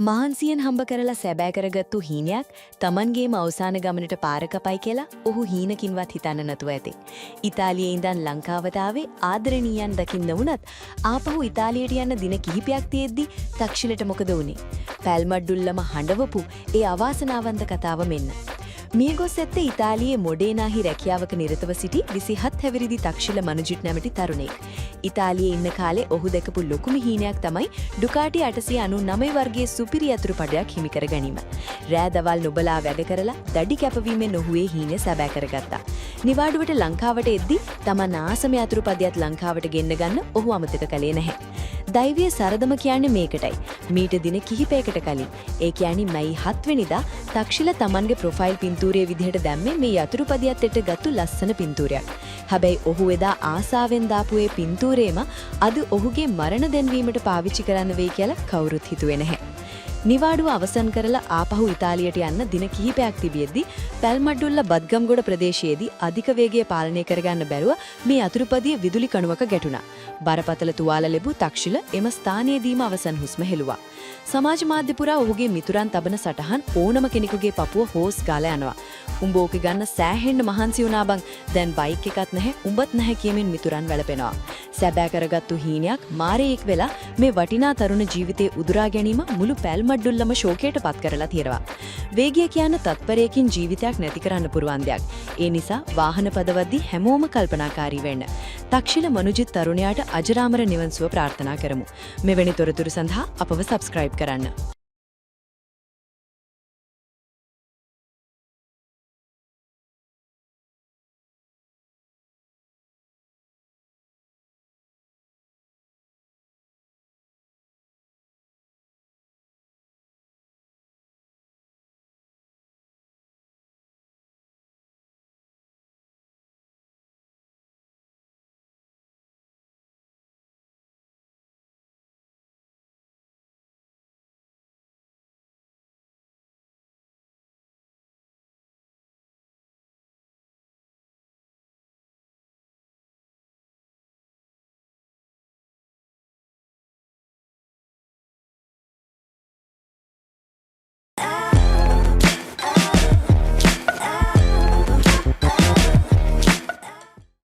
මහන්සියෙන් හම්බ කරලා සැබෑ කරගත්තු හීනයක් Tamanගේම අවසාන ගමනට පාර කපයි කියලා ඔහු හීනකින්වත් හිතන්න නැතුව ඇතේ. ඉතාලියේ ඉඳන් ලංකාවට ආවේ ආදරණීයන් දකින්න වුණත් ආපහු ඉතාලියට යන්න දින කිහිපයක් තියෙද්දි තක්ෂිලට මොකද වුනේ? පැල්මඩ්ඩුල්ලම හඬවපු ඒ අවාසනාවන්ත කතාව මෙන්න. මියගොස් ඇත්තේ ඉතාලියේ මොඩේනාහි රැකියාවක නිරතව සිටි 27 හැවිරිදි තක්ෂිල මනුජිට් නැමැති තරුණයෙක්. ඉතාලියේ ඉන්න කාලේ ඔහු දැකපු ලොකුම හීනයක් තමයි ඩුකාටි 899 වර්ගයේ සුපිරි යතුරු පඩයක් හිමි කර ගැනීම. රෑ දවල් නොබලා වැඩ කරලා දැඩි කැපවීමෙන් ඔහු ඒ හීනය සැබෑ කරගත්තා. නිවාඩුවට ලංකාවට එද්දි තමන් ආසම යතුරු පදයක් ලංකාවට ගෙන්න ගන්න ඔහු අමතක කළේ නැහැ. දෛවීය සරදම කියන්නේ මේකටයි. මීට දින කිහිපයකට කලින් ඒ කියන්නේ මැයි 7 වෙනිදා තක්ෂිල තමන්ගේ ප්‍රොෆයිල් පින්තූරයේ විදිහට දැම්මේ මේ යතුරු පදියත් එක්ක ගත්තු ලස්සන පින්තූරයක්. හැබැයි ඔහු එදා ආසාවෙන් දාපු ඒ පින්තූරේම අද ඔහුගේ මරණ දැන්වීමට පාවිච්චි කරන්න වෙයි කියලා කවුරුත් හිතුවේ නැහැ. නිවාඩුව අවසන් කරලා ආපහු ඉතාලියට යන්න දින කිහිපයක් තිබියද්දි පැල්මඩ්ඩුල්ල බද්ගම්ගොඩ ප්‍රදේශයේදී අධික වේගය පාලනය කරගන්න බැරුව මේ යතුරුපදිය විදුලි කණුවක ගැටුණා. බරපතල තුවාල ලැබූ තක්ෂිල එම ස්ථානයේදීම අවසන් හුස්ම හෙළුවා. සමාජ මාධ්‍ය පුරා ඔහුගේ මිතුරන් තබන සටහන් ඕනම කෙනෙකුගේ පපුව හොස් ගාලා යනවා. උඹ ඕක ගන්න සෑහෙන්න මහන්සි වුණා බං. දැන් බයික් එකක් නැහැ, උඹත් නැහැ කියමින් මිතුරන් වැළපෙනවා. සැබෑ කරගත්තු හීනයක් මාරේෙක් වෙලා මේ වටිනා තරුණ ජීවිතේ උදුරා ගැනීම මුළු පැල්මඩ්ඩුල්ලම ශෝකයට පත් කරලා තියෙනවා. වේගය කියන තත්පරයකින් ජීවිතයක් නැති කරන්න පුරුවන් දෙයක්. ඒ නිසා වාහන පදවද්දී හැමෝම කල්පනාකාරී වෙන්න. තක්ෂිල මනුජිත් තරුණයාට අජරාමර නිවන් සුව ප්‍රාර්ථනා කරමු. මෙවැනි තොරතුරු සඳහා අපව සබ්ස්ක්‍රයිබ් කරන්න.